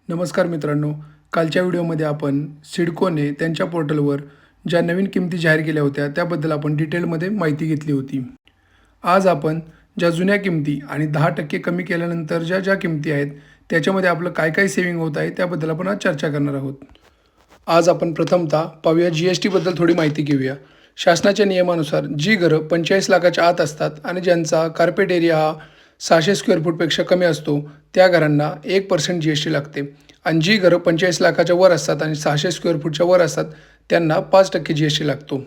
नमस्कार मित्रांनो, कालच्या व्हिडिओमध्ये आपण सिडकोने त्यांच्या पोर्टलवर ज्या नवीन किमती जाहीर केल्या होत्या त्याबद्दल आपण डिटेलमध्ये माहिती घेतली होती. आज आपण ज्या जुन्या किमती आणि 10% कमी केल्यानंतर ज्या ज्या किमती आहेत त्याच्यामध्ये आपलं काय काय सेव्हिंग होत आहे त्याबद्दल आपण आज चर्चा करणार आहोत. आज आपण प्रथमतः पाहूया GSTबद्दल थोडी माहिती घेऊया. शासनाच्या नियमानुसार जी घरं 45 लाखाच्या आत असतात आणि ज्यांचा कार्पेट एरिया हा 600 स्क्वेअर फूटपेक्षा कमी असतो त्या घरांना 1% GST लागते आणि जी घरं 45 लाखाच्या वर असतात आणि 600 स्क्वेअर फूटच्या वर असतात त्यांना 5% GST लागतो.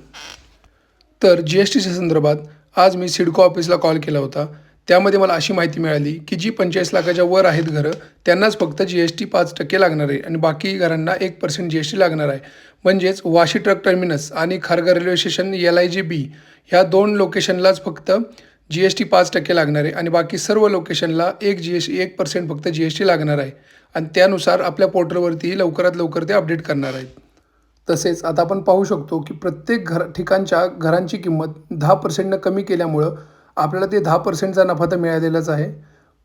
तर GSTच्या संदर्भात आज मी सिडको ऑफिसला कॉल केला होता. त्यामध्ये मला अशी माहिती मिळाली की जी 45 लाखाच्या वर आहेत घरं त्यांनाच फक्त GST 5% लागणार आहे आणि बाकी घरांना 1% GST लागणार आहे. म्हणजेच वाशी ट्रक टर्मिनस आणि खारघर रेल्वे स्टेशन LIG-B ह्या 2 लोकेशनलाच फक्त GST 5% लागणार आहे आणि बाकी सर्व लोकेशनला 1% फक्त GST लागणार आहे आणि त्यानुसार आपल्या पोर्टलवरती लवकरात लवकर ते अपडेट करणार आहेत. तसेच आता आपण पाहू शकतो की प्रत्येक ठिकाणच्या घरांची किंमत 10% कमी केल्यामुळं आपल्याला ते 10%चा नफा तर मिळालेलाच आहे.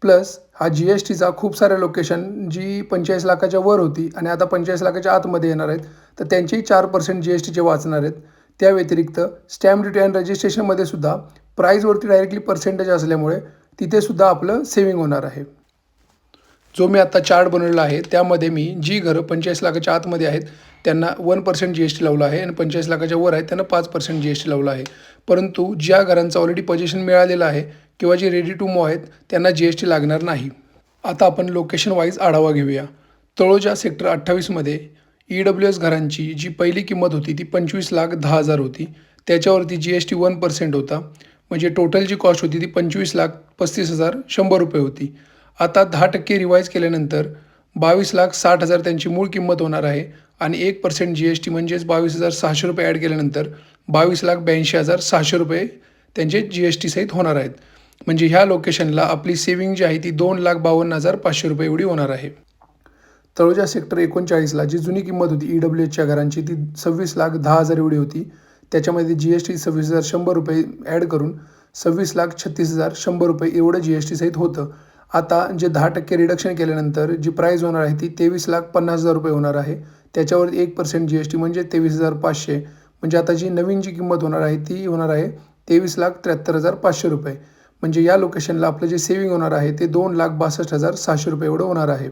प्लस हा GSTचा खूप साऱ्या लोकेशन जी 45 लाखाच्या वर होती आणि आता 45 लाखाच्या आतमध्ये येणार आहेत तर त्यांचेही 4% GSTचे वाचणार आहेत. त्या व्यतिरिक्त स्टॅम्प ड्युटी आणि रजिस्ट्रेशनमध्ये सुद्धा प्राईजवरती डायरेक्टली पर्सेंटेज असल्यामुळे तिथे सुद्धा आपलं सेव्हिंग होणार आहे. जो मी आता चार्ट बनवलेला आहे त्यामध्ये मी जी घरं 45 लाखाच्या आतमध्ये आहेत त्यांना 1% GST लावला आहे आणि 45 लाखाच्या वर आहेत त्यांना 5% GST लावला आहे. परंतु ज्या घरांचं ऑलरेडी पोझिशन मिळालेलं आहे किंवा जे रेडी टू मूव्ह आहेत त्यांना GST लागणार नाही. आता आपण लोकेशन वाईज आढावा घेऊया. तळोजा सेक्टर 28मध्ये EWS घरांची जी पहिली किंमत होती ती 25,10,000 होती. त्याच्यावरती GST 1% होता. म्हणजे टोटल जी कॉस्ट होती ती 25,35,100 रुपये होती. आता 10% रिवाईज केल्यानंतर 22,60,000 त्यांची मूळ किंमत होणार आहे आणि 1% GST म्हणजेच 22,600 रुपये ॲड केल्यानंतर 22,82,600 रुपये त्यांचे GST सहित होणार आहेत. म्हणजे ह्या लोकेशनला आपली सेव्हिंग जी आहे ती 2,52,500 रुपये एवढी होणार आहे. तळोजा सेक्टर 39ला जी जुनी किंमत होती EWSच्या घरांची ती 26,10,000 एवढी होती. त्याच्यामध्ये GST 26,100 रुपये ॲड करून 26,36,100 रुपये एवढं GST सहित होतं. आता जे 10% रिडक्शन केल्यानंतर जी प्राईज होणार आहे ती 23,50,000 रुपये होणार आहे. त्याच्यावर 1% GST म्हणजे 23,500. म्हणजे आता जी नवीन जी किंमत होणार आहे ती होणार आहे 23,73,500 रुपये. म्हणजे या लोकेशनला आपलं जे सेव्हिंग होणार आहे ते 2,62,600 रुपये एवढं होणार आहे.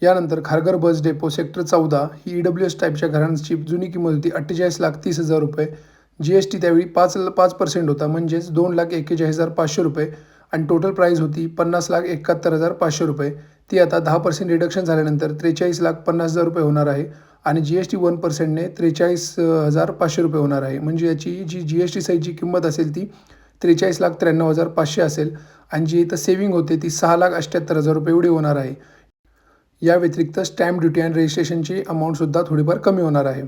यानंतर खारघर बस डेपो सेक्टर 14 ही EWS टाईपच्या घरांची जुनी किंमत होती 48,30,000 रुपये. GST त्यावेळी 5% होता म्हणजेच 2,41,500 रुपये आणि टोटल प्राईज होती 50,71,500 रुपये. ती आता 10% रिडक्शन झाल्यानंतर 43,50,000 रुपये होणार आहे आणि GST 1%ने 43,500 रुपये होणार आहे. म्हणजे याची जी GST सहितची किंमत असेल ती 43,93,500 असेल आणि जी इथं सेव्हिंग होते ती 6,78,000 रुपये एवढी होणार आहे. या व्यतिरिक्त स्टॅम्प ड्युटी आणि रजिस्ट्रेशनची अमाऊंटसुद्धा थोडीफार कमी होणार आहे.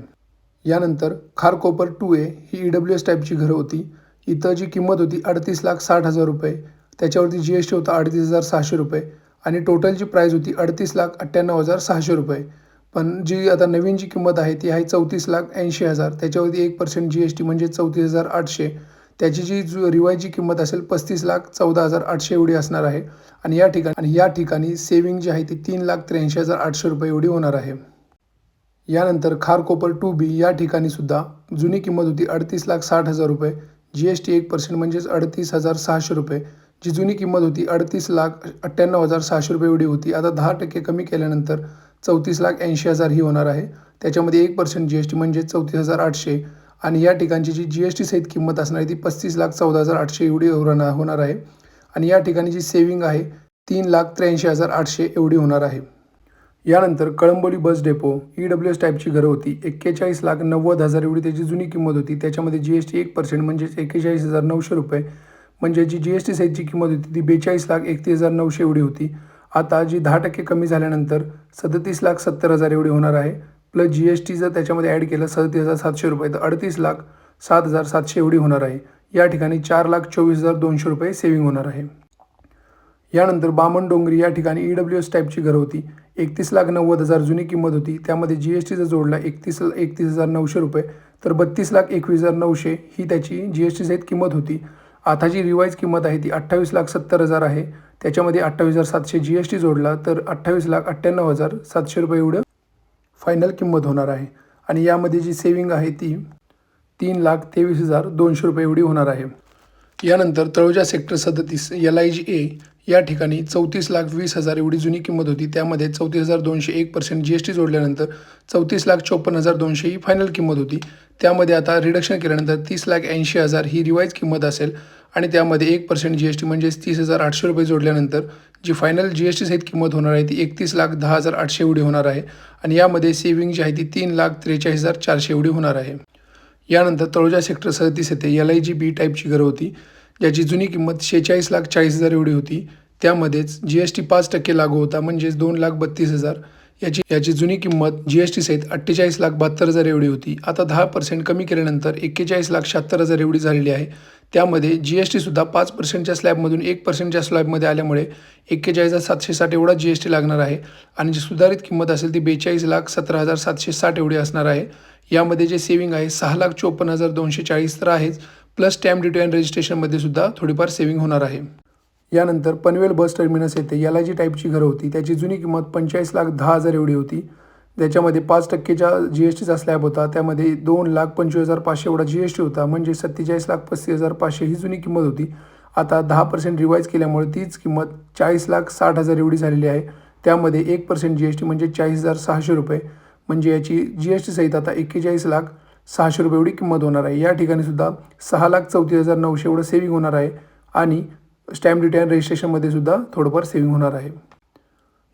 यानंतर खारकोपर 2A ही EWS टाईपची घरं होती. इथं जी किंमत होती 38,60,000 रुपये. त्याच्यावरती GST होता 38,600 रुपये आणि टोटल जी प्राईज होती 38,98,600 रुपये. पण जी आता नवीन जी किंमत आहे ती आहे 34,80,000. त्याच्यावरती 1% GST म्हणजे 34,800. त्याची जी रिवाईज जी किंमत असेल 35,14,800 एवढी असणार आहे आणि या ठिकाणी सेव्हिंग जी आहे ती 3,83,800 रुपये एवढी होणार आहे. यानंतर खारकोपर 2B या ठिकाणी सुद्धा जुनी किंमत होती 38,60,000 रुपये. GST 1% म्हणजेच 38,600 रुपये. जी जुनी किंमत होती 38,98,600 रुपये एवढी होती. आता 10% कमी केल्यानंतर 34,80,000 ही होणार आहे. त्याच्यामध्ये 1% GST म्हणजे 34,800 आणि या ठिकाणची जी GST सहित किंमत असणार आहे ती 35,14,800 एवढी होणार आहे आणि या ठिकाणी जी सेव्हिंग आहे 3,83,800 एवढी होणार आहे. यानंतर कळंबोली बस डेपो EWS टाईपची घरं होती 41,90,000 एवढी त्याची जुनी किंमत होती. त्याच्यामध्ये GST 1% म्हणजेच 41,900 रुपये. म्हणजे जी GST सहितची किंमत होती ती 42,31,900 एवढी होती. आता जी 10% कमी झाल्यानंतर 37,70,000 एवढी होणार आहे. प्लस GST जर त्याच्यामध्ये ॲड केलं 37,700 रुपये तर 38,07,700 एवढी होणार आहे. या ठिकाणी 4,24,200 रुपये सेव्हिंग होणार आहे. यानंतर बामणडोंगरी या ठिकाणी EWS टाईपची घरं होती 31,90,000 जुनी किंमत होती. त्यामध्ये GST जर जोडला 31,900 रुपये तर 32,21,900 ही त्याची GST सहित किंमत होती. आता जी रिवाईज किंमत आहे ती 28,70,000 आहे. त्याच्यामध्ये 28,700 जी एस टी जोडला तर 28,98,700 रुपये एवढं फायनल किंमत होणार आहे. आणि यामध्ये जी सेविंग आहे ती 3,23,200 रुपये एवढी होणार आहे. यानंतर तळोजा सेक्टर 37 LIG-A या ठिकाणी 34,20,000 एवढी जुनी किंमत होती. त्यामध्ये 34,201% जी एस टी जोडल्यानंतर 34,54,200 ही फायनल किंमत होती. त्यामध्ये आता रिडक्शन केल्यानंतर 30,80,000 ही रिवाईज किंमत असेल आणि त्यामध्ये 1% जी एस टी म्हणजेच 30,800 रुपये जोडल्यानंतर जी फायनल जी एस टी सहित किंमत होणार आहे ती 31,10,800 एवढी होणार आहे. आणि यामध्ये सेविंग जी आहे ती 3,43,400 एवढी होणार आहे. यानंतर तळोजा सेक्टर 37 येथे LIG-B टाईपची घरं होती, ज्याची जुनी किंमत 46,40,000 एवढी होती. त्यामध्येच जी एस टी 5% लागू होता म्हणजेच 2,32,000 याची जुनी किंमत जी एस टी सहित 48,72,000 एवढी होती. आता 10% कमी केल्यानंतर 41,76,000 एवढी झालेली आहे. त्यामध्ये जी एस टीसुद्धा 5%च्या स्लॅबमधून 1%च्या स्लॅबमध्ये आल्यामुळे 41,760 एवढा जी एस टी लागणार आहे आणि जी सुधारित किंमत असेल ती 42,17,760 एवढी असणार आहे. यामध्ये जे सेविंग आहे 6,54,240 तर आहेच, प्लस स्टॅम्प ड्युटी अँड रजिस्ट्रेशनमध्ये सुद्धा थोडीफार सेविंग होणार आहे. यानंतर पनवेल बस टर्मिनस येथे LIG टाईपची घरं होती. त्याची जुनी किंमत 45,10,000 एवढी होती. त्याच्यामध्ये 5%च्या जी एस टीचा स्लॅब होता. त्यामध्ये 2,25,500 एवढा जी एस टी होता म्हणजे 47,35,500 ही जुनी किंमत होती. आता 10% रिवाईज केल्यामुळे तीच किंमत 40,60,000 एवढी झालेली आहे. त्यामध्ये 1% जी एस टी म्हणजे 40,600 रुपये म्हणजे याची जी एस टी सहित आता 41,600 रुपये एवढी किंमत होणार आहे. या ठिकाणी सुद्धा 6,34,900 एवढं सेविंग होणार आहे आणि स्टॅम्प ड्युटी अँड रजिस्ट्रेशनमध्ये सुद्धा थोडंफार सेविंग होणार आहे.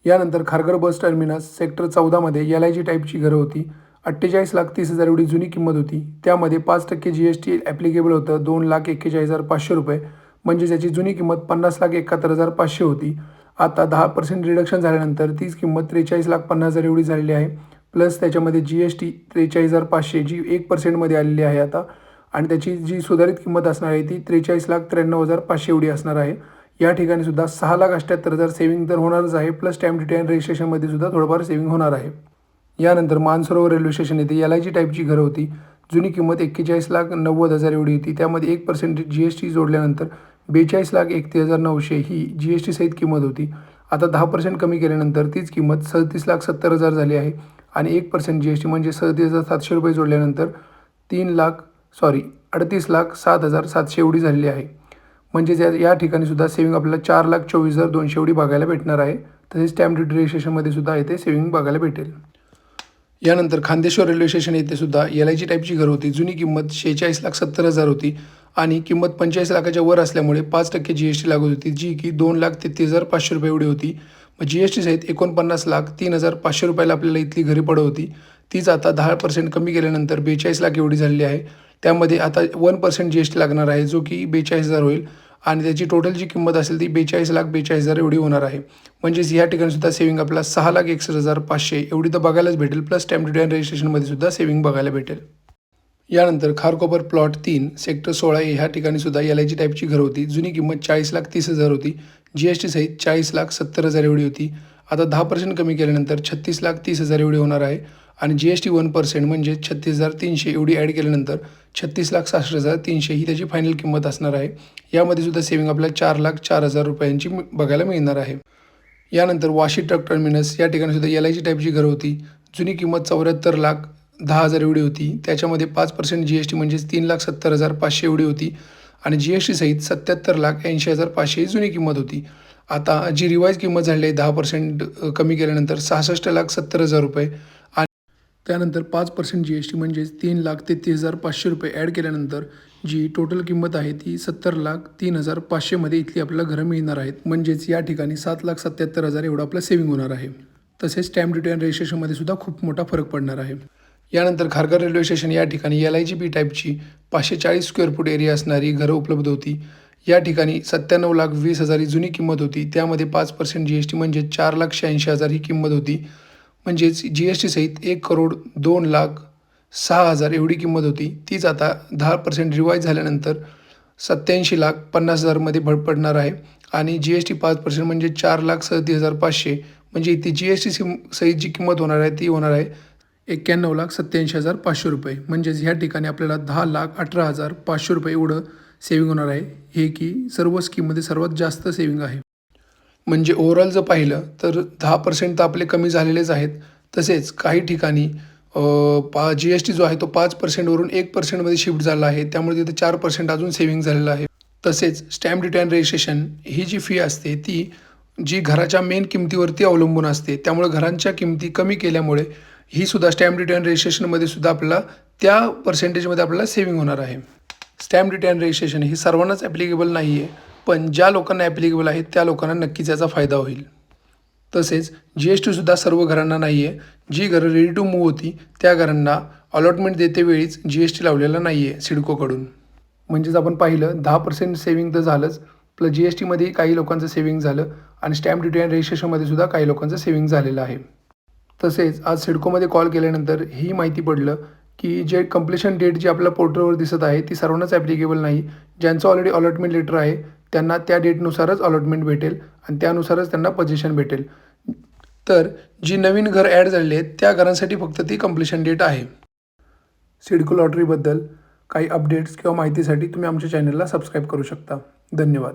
यानंतर खारघर बस टर्मिनस सेक्टर 14मध्ये LIG टाईपची घरं होती. 48,30,000 एवढी जुनी किंमत होती. त्यामध्ये 5% जी एस टी ॲप्लिकेबल होतं 2,41,500 रुपये म्हणजे त्याची जुनी किंमत 50,71,500 होती. आता 10% रिडक्शन झाल्यानंतर तीच किंमत 43,50,000 एवढी झालेली आहे. प्लस त्याच्यामध्ये जी एस टी 43,500 जी 1%मध्ये आलेली आहे आता आणि त्याची जी सुधारित किंमत असणार आहे ती 43,93,500 एवढी असणार आहे. या ठिकाणी सुद्धा 6,78,000 सेविंग तर होणारच आहे, प्लस स्टॅम्प ड्युटी अँड रजिस्ट्रेशनमध्ये सुद्धा थोडंफार सेविंग होणार आहे. यानंतर मानसरोवर रेल्वे स्टेशन येथे LIG टाईपची घरं होती. जुनी किंमत 41,90,000 एवढी होती. त्यामध्ये 1% जी एस टी जोडल्यानंतर 42,31,900 ही जी एस टी सहित किंमत होती. आता 10% कमी केल्यानंतर तीच किंमत 37,70,000 झाली आहे आणि 1% जी एस टी म्हणजे 37,700 रुपये जोडल्यानंतर 38,07,700 एवढी झालेली आहे. म्हणजेच या ठिकाणी सुद्धा सेविंग आपल्याला 4,24,200 एवढी बघायला भेटणार आहे. तसेच स्टॅम्प ड्युटी रजिस्ट्रेशनमध्ये सुद्धा येथे सेविंग बघायला भेटेल. यानंतर खांदेश्वर रेल्वे स्टेशन येथे सुद्धा LIG टाईपची घरं होती. जुनी किंमत 46,70,000 होती आणि किंमत 45 लाखाच्या वर असल्यामुळे 5% जी एस टी लागत होती, जी की 2,33,500 रुपये एवढी होती. मग जी एस टी सहित 49,03,500 रुपयाला आपल्याला इथली घरी पडत होती. तीच आता 10% कमी केल्यानंतर 42 लाख एवढी झालेली आहे. त्यामध्ये आता 1% जी एस टी लागणार आहे जो की 42,000 होईल आणि त्याची टोटल जी किंमत असेल ती 42,42,000 एवढी होणार आहे. म्हणजेच या ठिकाणी सुद्धा सेविंग आपल्याला 6,61,500 एवढी तर बघायलाच भेटेल, प्लस स्टॅम्प ड्युटी अँड रजिस्ट्रेशनमध्ये सुद्धा सेविंग बघायला भेटेल. यानंतर खारकोपर प्लॉट 3 सेक्टर 16 ह्या ठिकाणी सुद्धा LIG टाईपची घरं होती. जुनी किंमत 40,30,000 होती. जी एस टी सहित 40,70,000 एवढी होती. आता 10% कमी केल्यानंतर 36,30,000 एवढी होणार आहे आणि जी एस टी 1% म्हणजे 36,300 एवढी ॲड केल्यानंतर 36,66,300 ही त्याची फायनल किंमत असणार आहे. यामध्ये सुद्धा सेविंग आपल्याला 4,04,000 रुपयांची बघायला मिळणार आहे. यानंतर वाशी ट्रक टर्मिनस या ठिकाणी सुद्धा LIG टाईपची घरं होती. जुनी किंमत 74,10,000 एवढी होती. त्याच्यामध्ये 5% जी एस टी म्हणजेच 3,70,500 एवढी होती आणि जी एस टी सहित 77,80,500 ही जुनी किंमत होती. आता जी रिवाईज किंमत झाली आहे 10% कमी केल्यानंतर 66,70,000 रुपये आणि त्यानंतर 5% जी एस टी म्हणजेच 3,33,500 रुपये ॲड केल्यानंतर जी टोटल किंमत आहे ती 70,03,500 मध्ये इथली आपल्याला घरं मिळणार आहेत. म्हणजेच या ठिकाणी 7,77,000 एवढं आपलं सेविंग होणार आहे. तसेच स्टॅम्प ड्युटी अँड रजिस्ट्रेशनमध्ये सुद्धा खूप मोठा फरक पडणार आहे. यानंतर खारघर रेल्वे स्टेशन या ठिकाणी LIG-B टाईपची 540 स्क्वेअर फूट एरिया असणारी घरं उपलब्ध होती. या ठिकाणी 97,20,000 ही जुनी किंमत होती. त्यामध्ये 5% जी एस टी म्हणजे 4,86,000 ही किंमत होती. म्हणजेच जी एस टी सहित 1,02,06,000 एवढी किंमत होती. तीच आता 10% रिवाईज झाल्यानंतर 87,50,000 मध्ये पडणार आहे आणि जी एस टी 5% म्हणजे 4,37,500 म्हणजे ती जी एस टी सहित जी किंमत होणार आहे ती होणार आहे 91,87,500 रुपये. म्हणजेच ह्या ठिकाणी आपल्याला 10,18,500 रुपये एवढं सेविंग होणार आहे. हे की सर्व स्कीममध्ये सर्वात जास्त सेविंग आहे. म्हणजे ओव्हरऑल जर पाहिलं तर 10% तर आपले कमी झालेलेच आहेत. तसेच काही ठिकाणी जी-एस-टी जो आहे तो 5% वरून 1% शिफ्ट झाला आहे. त्यामुळे तिथे 4% अजून सेव्हिंग झालेलं आहे. तसेच स्टॅम्प ड्युटी अँड रजिस्ट्रेशन ही जी फी असते ती जी घराच्या मेन किमतीवरती अवलंबून असते. त्यामुळे घरांच्या किमती कमी केल्यामुळे ही सुद्धा स्टॅम्प ड्युटी अँड रजिस्ट्रेशनमध्ये सुद्धा आपल्याला त्या पर्सेंटेजमध्ये आपल्याला सेव्हिंग होणार आहे. स्टॅम्प ड्युटी अँड रजिस्ट्रेशन ही सर्वांनाच ॲप्लिकेबल नाही आहे. पण ज्या लोकांना ॲप्लिकेबल आहे त्या लोकांना नक्कीच याचा फायदा होईल. तसेच जी-एस-टीसुद्धा सर्व घरांना नाही आहे. जी घरं रेडी टू मूव्ह होती त्या घरांना अलॉटमेंट देतेवेळीच जी-एस-टी लावलेला नाही आहे सिडकोकडून. म्हणजेच आपण पाहिलं 10% सेव्हिंग तर झालंच, प्लस जी-एस-टीमध्ये काही लोकांचं सेव्हिंग झालं आणि स्टॅम्प ड्युटी अँड रजिस्ट्रेशनमध्ये सुद्धा काही लोकांचं सेव्हिंग झालेलं आहे. तसेच आज सिडकोमध्ये कॉल केल्यानंतर ही माहिती पडलं की जे कंप्लीशन डेट जी आपल्या पोर्टलवर दिसत आहे ती सर्वांनाच ॲप्लिकेबल नाही. ज्यांचं ऑलरेडी अलॉटमेंट लेटर आहे त्यांना त्या डेटनुसारच अलॉटमेंट भेटेल आणि त्यानुसारच त्यांना पोझिशन भेटेल. तर जी नवीन घर ॲड झालेली आहेत त्या घरांसाठी फक्त ती कंप्लीशन डेट आहे. सिडको लॉटरीबद्दल काही अपडेट्स किंवा माहितीसाठी तुम्ही आमच्या चॅनलला सबस्क्राईब करू शकता. धन्यवाद.